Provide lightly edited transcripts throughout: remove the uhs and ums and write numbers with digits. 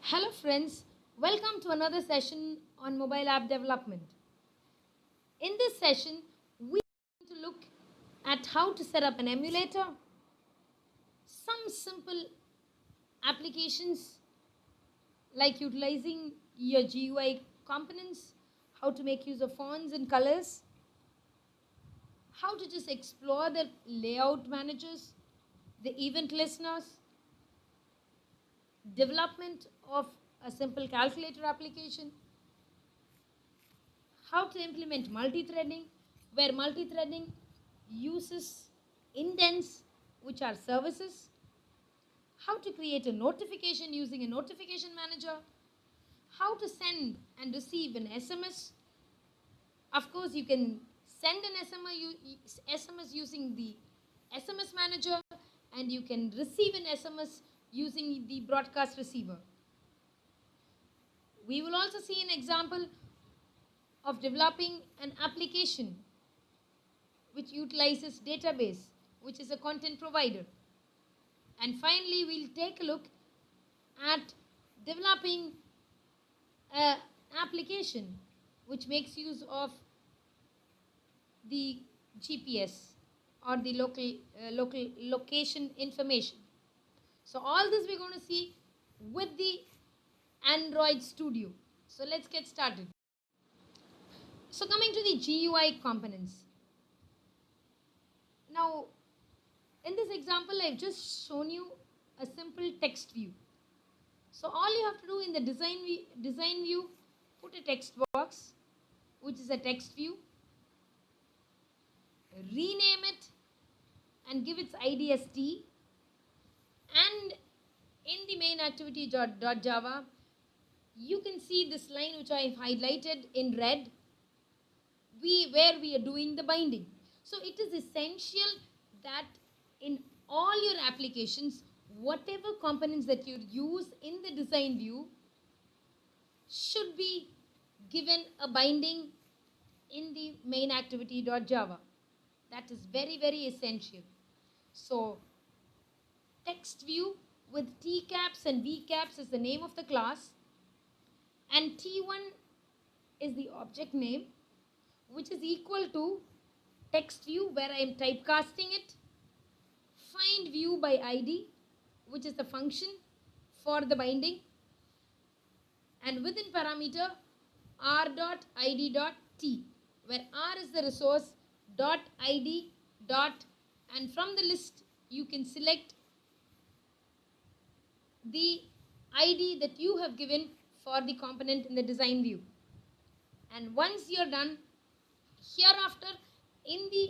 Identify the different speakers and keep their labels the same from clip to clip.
Speaker 1: Hello friends, welcome to another session on mobile app development. In this session, we are going to look at how to set up an emulator, some simple applications like utilizing your GUI components, how to make use of fonts and colors, how to just explore the layout managers, the event listeners, development of a simple calculator application, how to implement multi-threading, where multi-threading uses indents, which are services, how to create a notification using a notification manager, how to send and receive an SMS. Of course, you can send an SMS using the SMS manager, and you can receive an SMS using the broadcast receiver. We will also see an example of developing an application which utilizes database, which is a content provider. And finally, we'll take a look at developing an application which makes use of the GPS or the local location information. So all this we're going to see with the Android Studio. So let's get started. So coming to the GUI components. Now, in this example, I've just shown you a simple text view. So all you have to do in the design view, put a text box, which is a text view, rename it and give its ID as T, and in the main activity.java, you can see this line which I have highlighted in red, where we are doing the binding. So it is essential that in all your applications, whatever components that you use in the design view should be given a binding in the main activity.java. That is very, very essential. So text view with T caps and V caps is the name of the class, and T1 is the object name, which is equal to text view, where I am typecasting it, find view by ID, which is the function for the binding, and within parameter r.id.t, where r is the resource, dot id dot, and from the list you can select the ID that you have given for the component in the design view. And once you're done, hereafter in the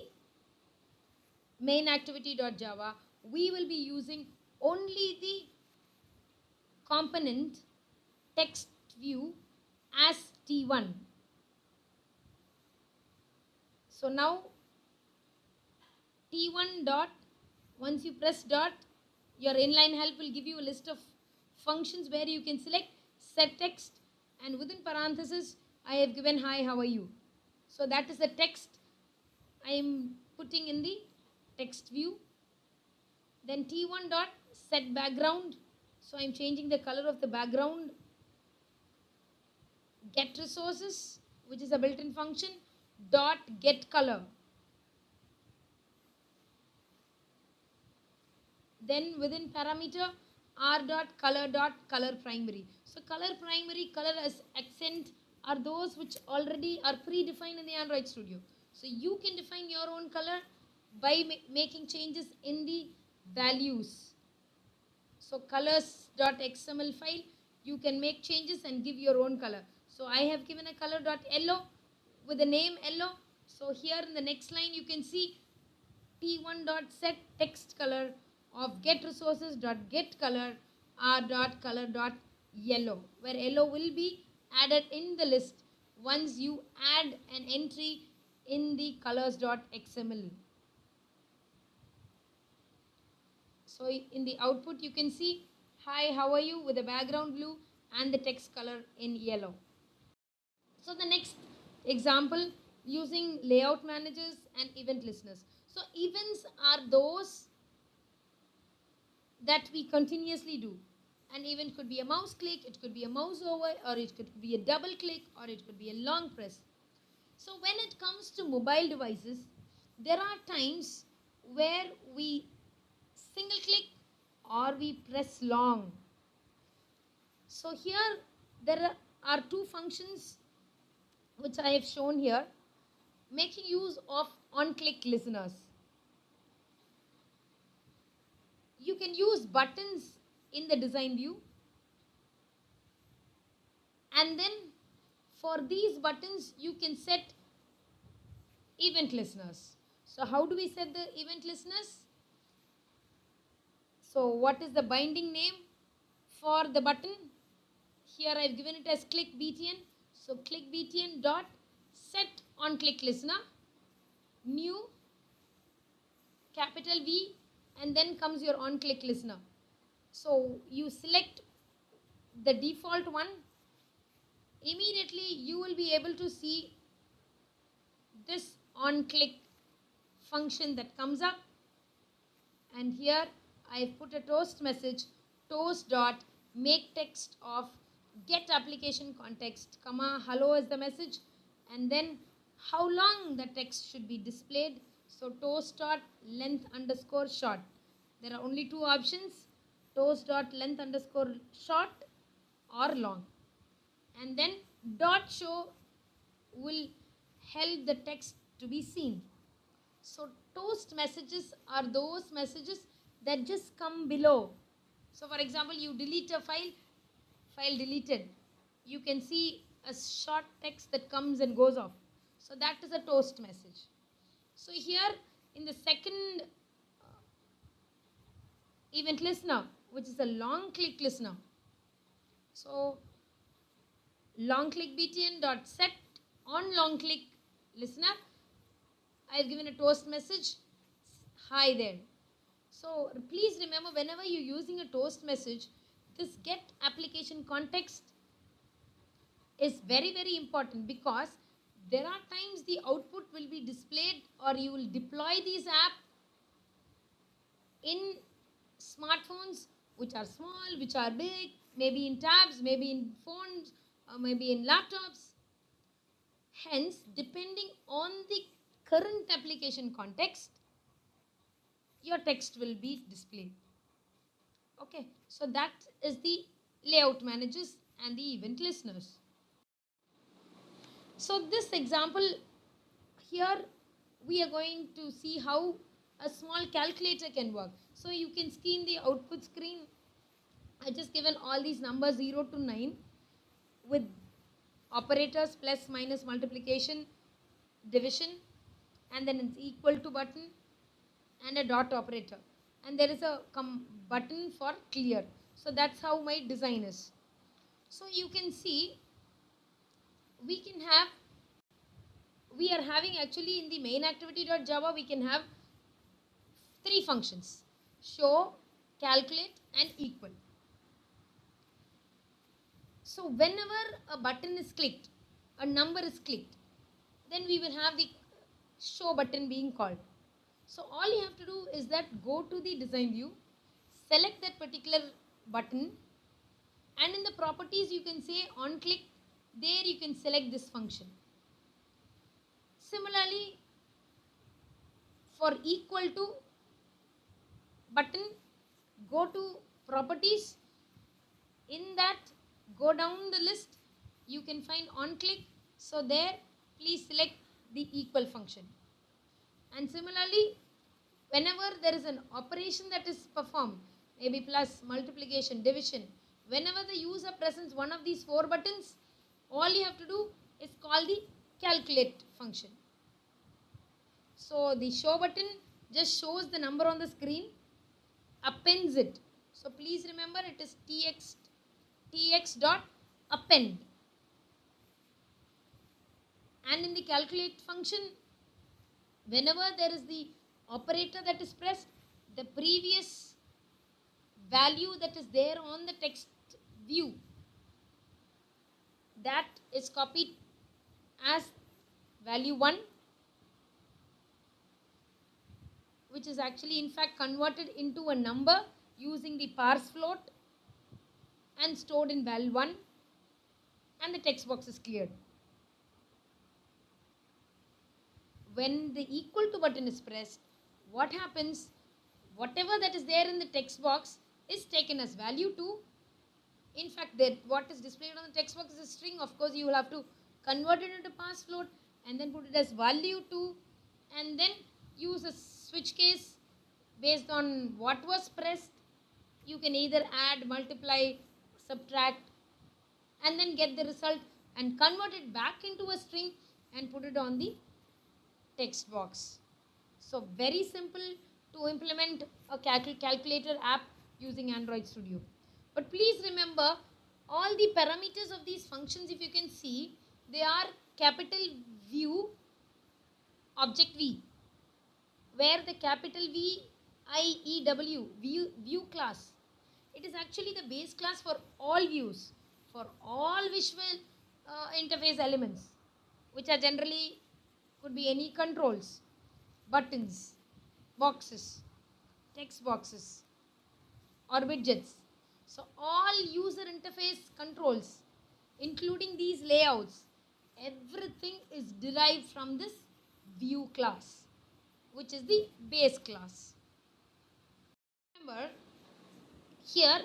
Speaker 1: main activity.java, we will be using only the component text view as T1. So now T1 dot, once you press dot, your inline help will give you a list of functions where you can select set text, and within parentheses I have given hi, how are you. So that is the text I am putting in the text view. Then T1 dot set background, so I am changing the color of the background. Get resources, which is a built-in function, dot get color. Then within parameter r.color primary. So color primary, color as accent are those which already are predefined in the Android Studio. So you can define your own color by making changes in the values. So colors.xml file, you can make changes and give your own color. So I have given a color.yellow with the name yellow. So here in the next line you can see T1.set text color of get resources dot get color r.color.yellow, where yellow will be added in the list once you add an entry in the colors.xml. So in the output you can see hi, how are you with the background blue and the text color in yellow. So the next example, using layout managers and event listeners. So events are those that we continuously do. An event could be a mouse click, it could be a mouse over, or it could be a double click, or it could be a long press. So when it comes to mobile devices, there are times where we single click or we press long. So here there are two functions which I have shown here, making use of on-click listeners. You can use buttons in the design view, and then for these buttons you can set event listeners. So how do we set the event listeners? So what is the binding name for the button? Here I've given it as click BTN. So click BTN dot set on click listener, new capital V, and then comes your on click listener. So you select the default one. Immediately you will be able to see this on click function that comes up, and here I've put a toast message, toast dot make text of get application context, comma hello as the message, and then how long the text should be displayed. So toast dot length underscore short. There are only two options, toast dot length underscore short or long, and then dot show will help the text to be seen. So toast messages are those messages that just come below. So for example, you delete a file deleted. You can see a short text that comes and goes off. So that is a toast message. So here in the second event listener, which is a long click listener. So long click btn dot set on long click listener, I have given a toast message, hi there. So please remember, whenever you're using a toast message, this get application context is very, very important, because there are times the output will be displayed, or you will deploy these apps in smartphones which are small, which are big, maybe in tabs, maybe in phones, or maybe in laptops. Hence, depending on the current application context, your text will be displayed. Okay, so that is the layout managers and the event listeners. So this example here, we are going to see how a small calculator can work. So you can see in the output screen, I just given all these numbers 0 to 9 with operators, plus, minus, multiplication, division, and then it's equal to button and a dot operator, and there is a button for clear. So that's how my design is. So you can see we are having actually in the main activity.java, we can have three functions: show, calculate, and equal. So whenever a button is clicked, a number is clicked, then we will have the show button being called. So all you have to do is that go to the design view, select that particular button, and in the properties you can say on click, there you can select this function. Similarly, for equal to button, go to properties, in that go down the list, you can find on click. So there please select the equal function. And similarly, whenever there is an operation that is performed, maybe plus, multiplication, division, whenever the user presses one of these four buttons, all you have to do is call the calculate function. So the show button just shows the number on the screen, appends it. So please remember, it is tx dot append. And in the calculate function, whenever there is the operator that is pressed, the previous value that is there on the text view, that is copied as value 1, which is actually in fact converted into a number using the parse float. and stored in val 1, and the text box is cleared. When the equal to button is pressed, what happens? Whatever that is there in the text box is taken as value 2. In fact, what is displayed on the text box is a string. Of course, you will have to convert it into pass float and then put it as value 2, and then use a switch case based on what was pressed. You can either add, multiply, subtract, and then get the result and convert it back into a string and put it on the text box. So very simple to implement a calculator app using Android Studio. But please remember, all the parameters of these functions, if you can see, they are capital view object V, where the capital view class, it is actually the base class for all views, for all visual interface elements, which are generally could be any controls, buttons, boxes, text boxes, or widgets. So all user interface controls, including these layouts, everything is derived from this view class, which is the base class. Remember, here,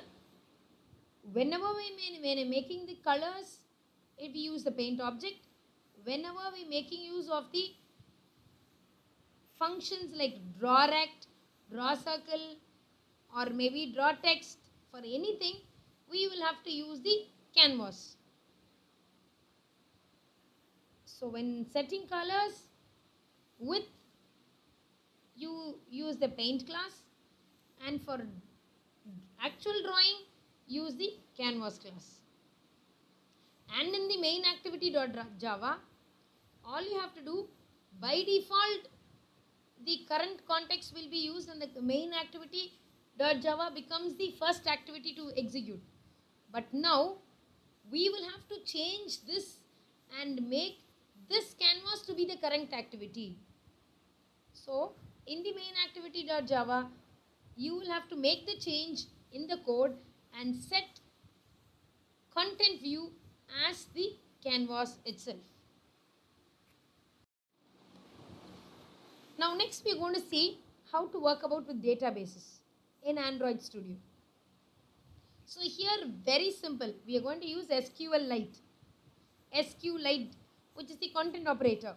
Speaker 1: whenever when making the colors, if we use the paint object, whenever we making use of the functions like draw rect, draw circle, or maybe draw text, for anything, we will have to use the canvas. So when setting colors, with you use the paint class, and for actual drawing, use the canvas class. And in the main activity.java, all you have to do, by default, the current context will be used and the main activity.java becomes the first activity to execute. But now, we will have to change this and make this canvas to be the current activity. So, in the main activity.java, you will have to make the change in the code and set content view as the canvas itself. Now next we are going to see how to work about with databases in Android Studio. So here, very simple, we are going to use SQLite, which is the content operator.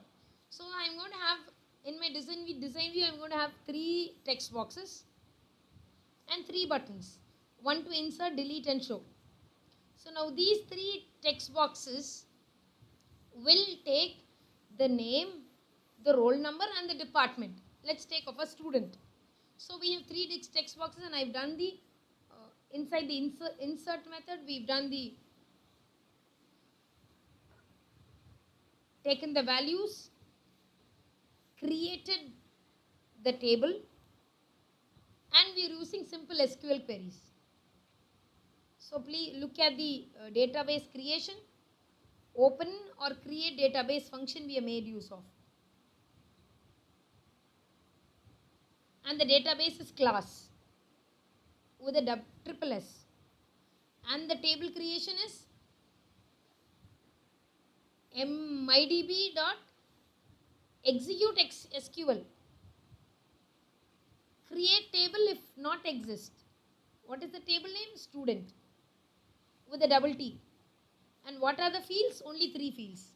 Speaker 1: So I am going to have, in my design view, I am going to have 3 text boxes and 3 buttons, one to insert, delete, and show. So now these 3 text boxes will take the name, the roll number, and the department. Let's take of a student. So we have 3 text boxes, and I've done the inside the insert method, we've done the taken the values, created the table, and we are using simple SQL queries. So please look at the database creation, open or create database function we have made use of. And the database is class with a triple S. And the table creation is mydb dot execute SQL. Create table if not exist. What is the table name? Student with a double T. And what are the fields? Only 3 fields.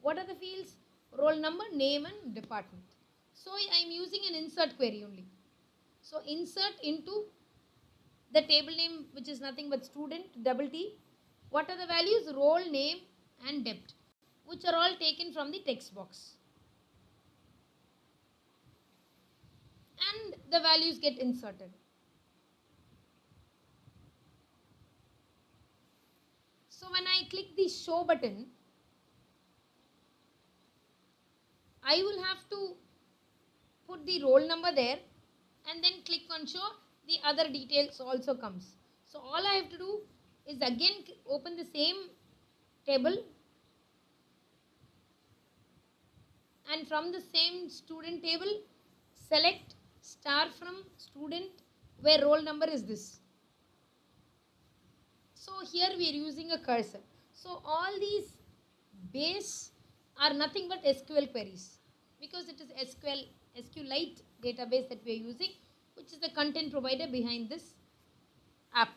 Speaker 1: What are the fields? Roll number, name, and department. So I am using an insert query only. So insert into the table name, which is nothing but student, double T. What are the values? Role, name, and depth, which are all taken from the text box. And the values get inserted. So when I click the show button, I will have to put the roll number there and then click on show. The other details also comes. So all I have to do is again open the same table, and from the same student table select star from student where roll number is this. So here we are using a cursor. So all these base are nothing but SQL queries, because it is SQLite database that we are using, which is the content provider behind this app.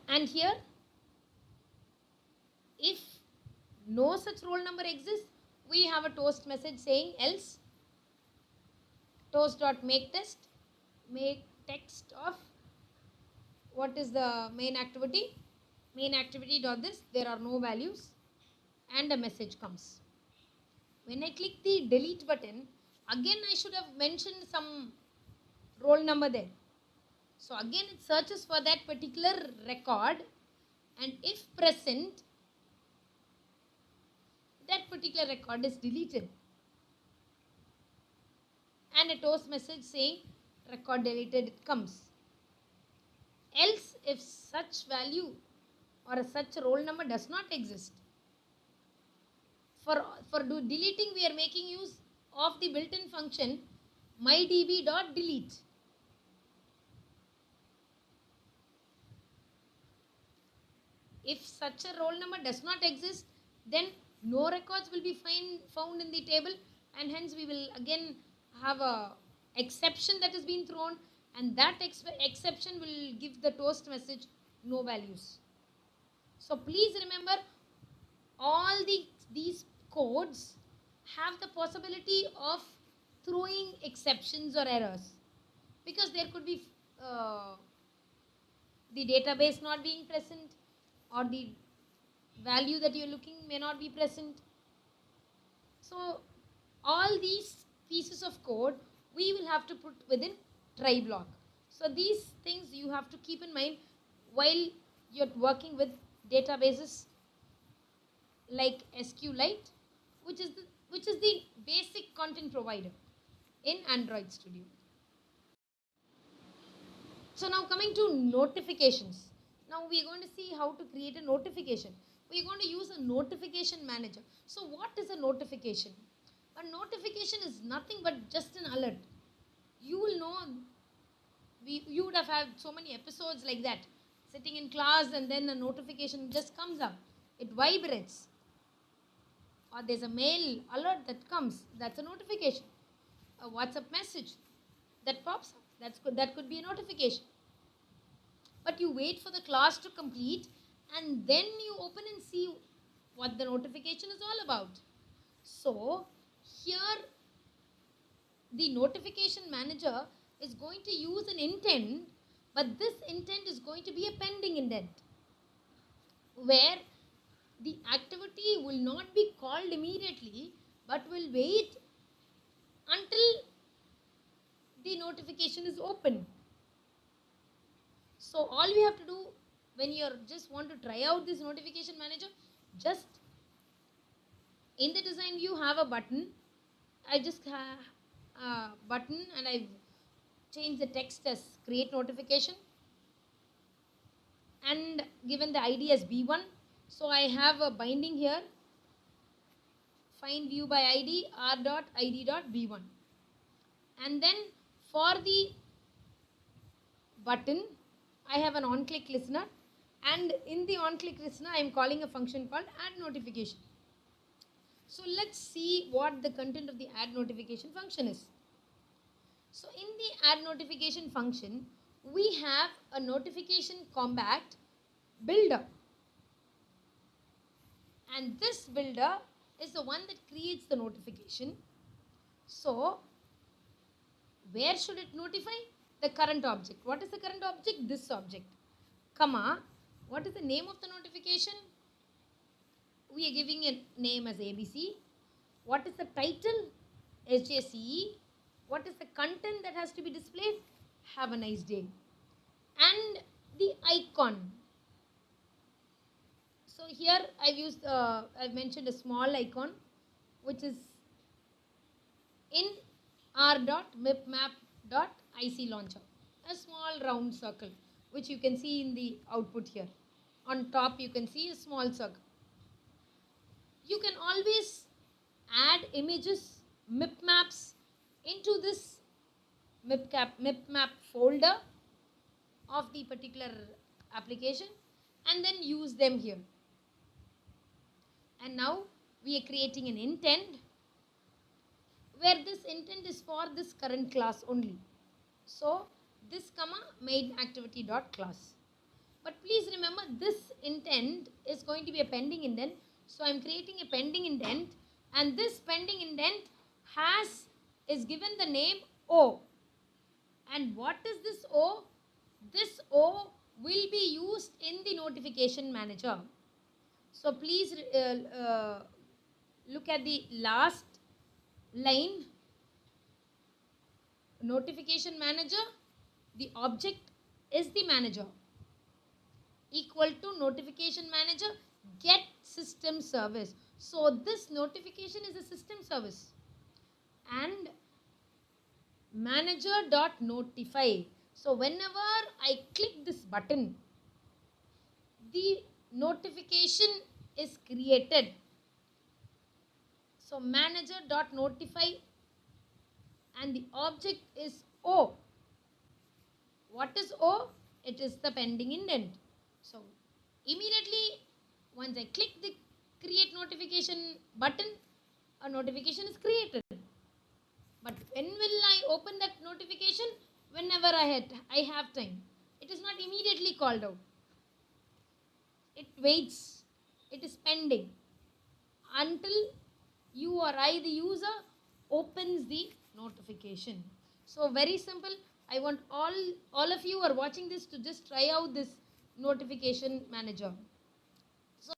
Speaker 1: And here, if no such roll number exists, we have a toast message saying else toast.makeText, make text of what is the main activity, main activity dot this, there are no values, and a message comes. When I click the delete button, again I should have mentioned some roll number there. So again it searches for that particular record, and if present, that particular record is deleted. And a toast message saying record deleted comes. Else, if such value or a such roll number does not exist, for deleting we are making use of the built-in function mydb.delete. If such a roll number does not exist, then no records will be found in the table, and hence we will again have a exception that has been thrown, and that exception will give the toast message no values. So please remember, all these codes have the possibility of throwing exceptions or errors, because there could be the database not being present, or the value that you're looking may not be present. So all these pieces of code we will have to put within try block. So these things you have to keep in mind while you're working with databases like SQLite, which is the basic content provider in Android Studio. So now coming to notifications. Now we are going to see how to create a notification. We are going to use a notification manager. So what is a notification? A notification is nothing but just an alert. You will know, you would have had so many episodes like that, sitting in class and then a notification just comes up. It vibrates. Or there's a mail alert that comes. That's a notification. A WhatsApp message that pops up. That could be a notification. But you wait for the class to complete, and then you open and see what the notification is all about. So here the notification manager is going to use an intent, but this intent is going to be a pending intent, where the activity will not be called immediately, but will wait until the notification is open. So all we have to do when you just want to try out this notification manager, just in the design view have a button. I just have a button and I've changed the text as create notification and given the ID as B1. So I have a binding here, find view by ID r.id.b1, and then for the button I have an on-click listener, and in the on-click listener I am calling a function called add notification. So let's see what the content of the add notification function is. So in the add notification function, we have a notification combat builder, and this builder is the one that creates the notification. So where should it notify? The current object. What is the current object? This object. Comma, what is the name of the notification? We are giving a name as ABC. What is the title? HACE. What is the content that has to be displayed? Have a nice day. And the icon. So here I've mentioned a small icon, which is in r.mipmap.ic launcher. A small round circle, which you can see in the output here. On top you can see a small circle. You can always add images, mip maps into this MIPMAP folder of the particular application and then use them here. And now we are creating an intent where this intent is for this current class only. So this comma main activity dot class. But please remember this intent is going to be a pending indent. So I'm creating a pending indent and this pending indent is given the name O. And what is this O? This O will be used in the notification manager. So please look at the last line. Notification manager, the object is the manager, equal to notification manager get system service. So this notification is a system service and manager dot notify. So whenever I click this button, the notification is created. So manager dot notify and the object is O. What is O? It is the pending indent. So immediately once I click the create notification button, a notification is created. But when will I open that notification? Whenever I have time. It is not immediately called out. It waits. It is pending until you or I, the user, opens the notification. So very simple. I want all of you who are watching this to just try out this notification manager. So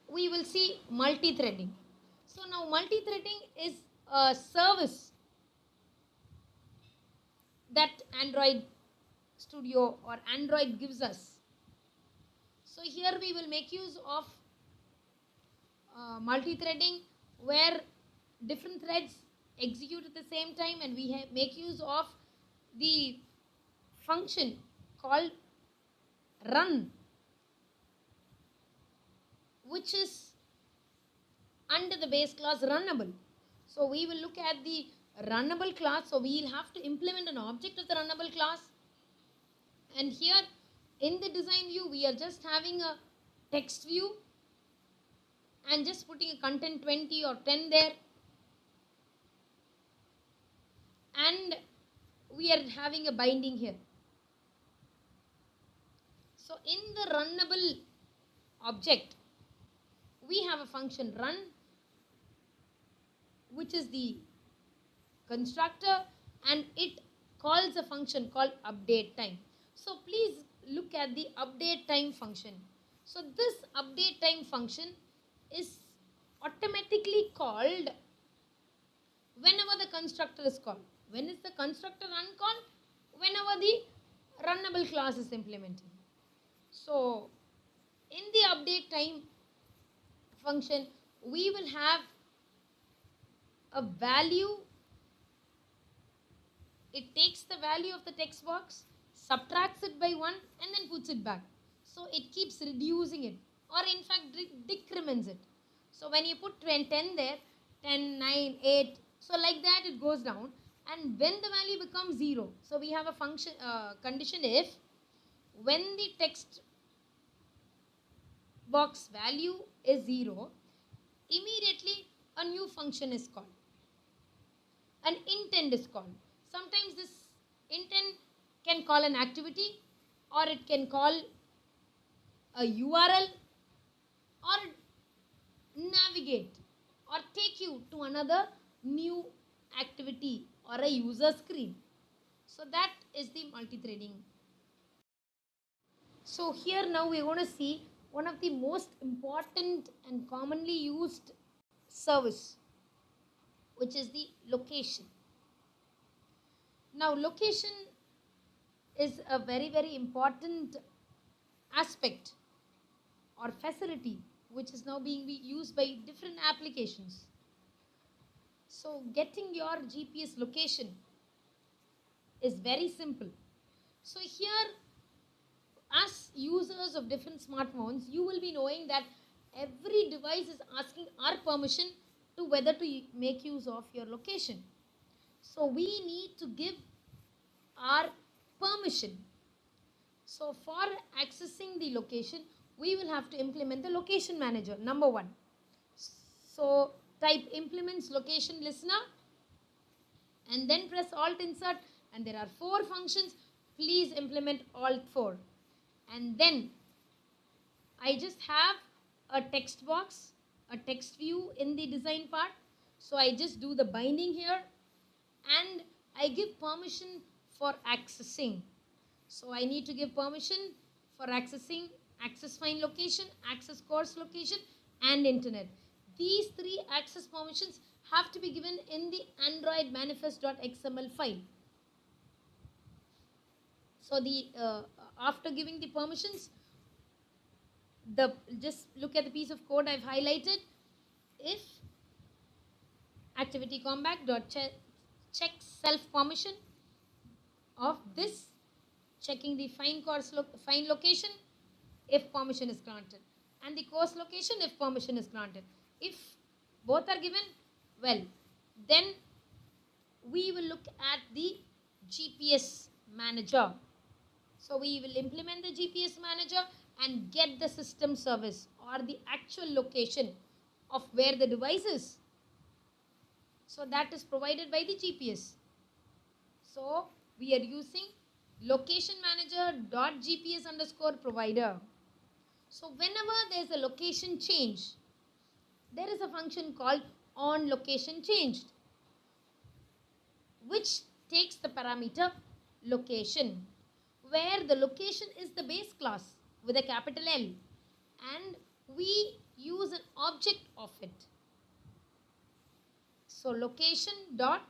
Speaker 1: we will see multi-threading. So now multi-threading is a service that Android Studio or Android gives us. So here we will make use of multi-threading where different threads execute at the same time, and we make use of the function called run, which is under the base class runnable. So we will look at the runnable class. So we will have to implement an object of the runnable class. And here in the design view, we are just having a text view and just putting a content 20 or 10 there. And we are having a binding here. So in the runnable object, we have a function run, which is the constructor, and it calls a function called update time. So please look at the update time function. So this update time function is automatically called whenever the constructor is called. When is the constructor uncalled? Whenever the runnable class is implemented. So in the update time function, we will have a value. It takes the value of the text box, subtracts it by 1 and then puts it back. So it keeps reducing it, or in fact decrements it. So when you put 10 there, 10, 9, 8, so like that it goes down. And when the value becomes 0, so we have a function condition if when the text box value is 0, immediately a new function is called. An intent is called. Sometimes this intent can call an activity, or it can call a URL, or navigate or take you to another new activity or a user screen. So that is the multi-threading. So here now we are going to see one of the most important and commonly used service, which is the location. Now location is a very, very important aspect or facility which is now being used by different applications. So getting your GPS location is very simple. So here, as users of different smartphones, you will be knowing that every device is asking our permission to whether to make use of your location. So we need to give are permission. So for accessing the location, we will have to implement the location manager, number one. So type implements location listener and then press Alt insert, and there are 4 functions. Please implement Alt 4. And then I just have a text box, a text view in the design part. So I just do the binding here and I give permission for accessing. So I need to give permission for accessing access fine location, access course location and internet. These 3 access permissions have to be given in the Android manifest.xml file. So the after giving the permissions, just look at the piece of code I've highlighted. If activity check self permission of this, checking the fine location if permission is granted, and the course location if permission is granted. If both are given, well, then we will look at the GPS manager. So we will implement the GPS manager and get the system service or the actual location of where the device is. So that is provided by the GPS. So we are using location manager .gps underscore provider. So whenever there is a location change, there is a function called on location changed, which takes the parameter location, where the location is the base class with a capital L, and we use an object of it. So location dot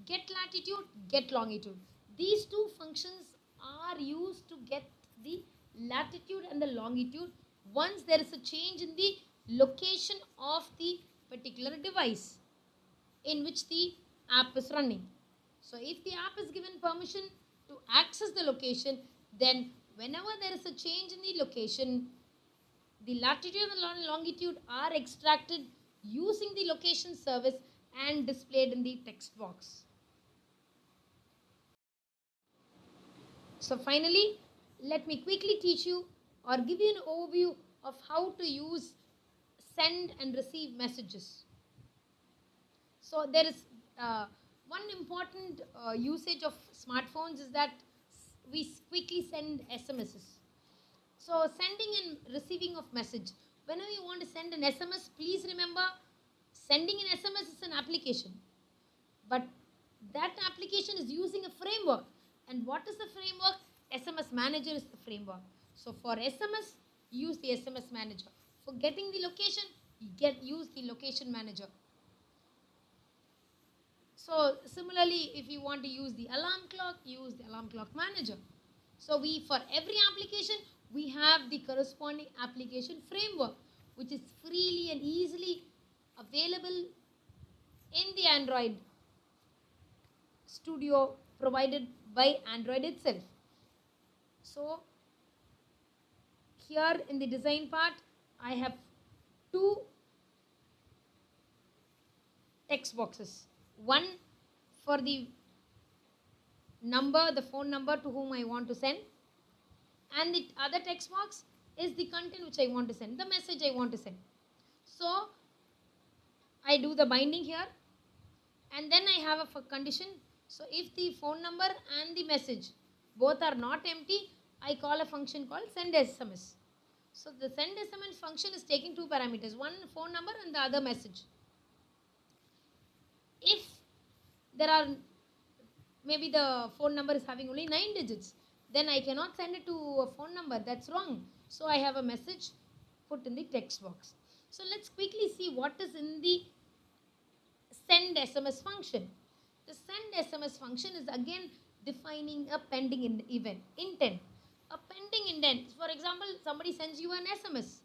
Speaker 1: get latitude, get longitude. These 2 functions are used to get the latitude and the longitude once there is a change in the location of the particular device in which the app is running. So if the app is given permission to access the location, then whenever there is a change in the location, the latitude and longitude are extracted using the location service and displayed in the text box. So finally, let me quickly teach you or give you an overview of how to use send and receive messages. So there is one important usage of smartphones is that we quickly send SMSs. So sending and receiving of message. Whenever you want to send an SMS, please remember sending an SMS is an application. But that application is using a framework. And what is the framework? SMS manager is the framework. So for SMS, use the SMS manager. For getting the location, use the location manager. So similarly, if you want to use the alarm clock, use the alarm clock manager. So for every application, we have the corresponding application framework, which is freely and easily available in the Android Studio provided by Android itself. So here in the design part, I have 2 text boxes. One for the number, the phone number to whom I want to send, and the other text box is the content which I want to send, the message I want to send. So I do the binding here, and then I have a condition. So if the phone number and the message both are not empty, I call a function called send SMS. So the send SMS function is taking 2 parameters, one phone number and the other message. If there are, maybe the phone number is having only 9 digits, then I cannot send it to a phone number. That's wrong. So I have a message put in the text box. So let's quickly see what is in the send SMS function. The send SMS function is again defining a pending event, intent. A pending intent. For example, somebody sends you an SMS.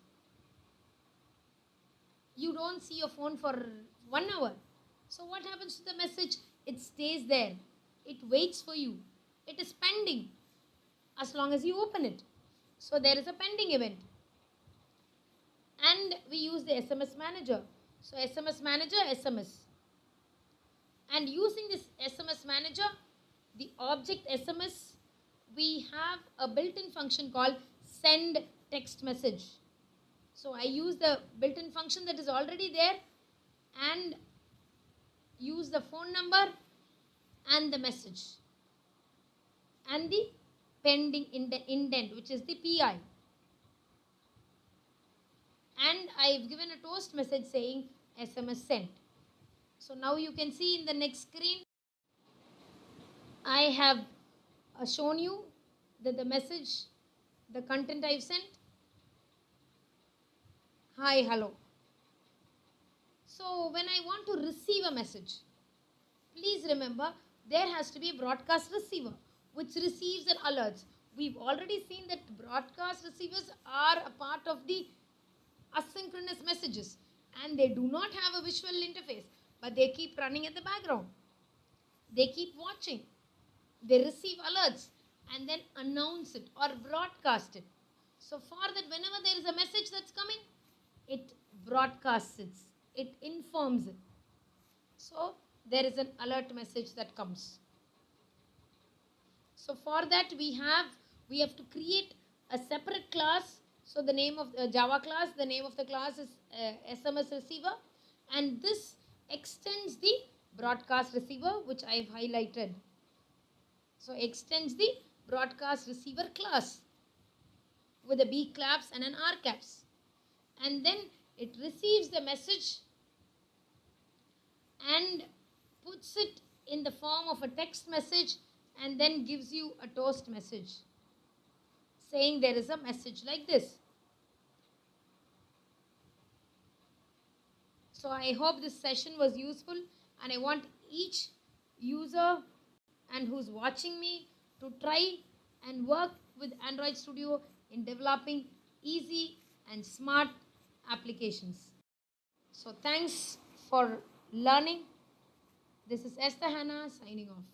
Speaker 1: You don't see your phone for 1 hour. So what happens to the message? It stays there. It waits for you. It is pending as long as you open it. So there is a pending event. And we use the SMS manager. So SMS manager, SMS. And using this SMS manager, the object SMS, we have a built-in function called send text message. So I use the built-in function that is already there and use the phone number and the message and the pending indent, which is the PI. And I've given a toast message saying SMS sent. So now you can see in the next screen, I have shown you that the message, the content I've sent. Hi, hello. So when I want to receive a message, please remember there has to be a broadcast receiver which receives and alerts. We've already seen that broadcast receivers are a part of the asynchronous messages and they do not have a visual interface, but they keep running in the background. They keep watching. They receive alerts and then announce it or broadcast it. So for that, whenever there is a message that's coming, it broadcasts it. It informs it. So there is an alert message that comes. So for that we have to create a separate class. So the name of the Java class, the name of the class is SMS receiver, and this extends the broadcast receiver which I have highlighted. So extends the broadcast receiver class with a B claps and an R caps, and then it receives the message and puts it in the form of a text message and then gives you a toast message saying there is a message like this. So I hope this session was useful, and I want each user and who's watching me to try and work with Android Studio in developing easy and smart applications. So thanks for learning. This is Esther Hannah signing off.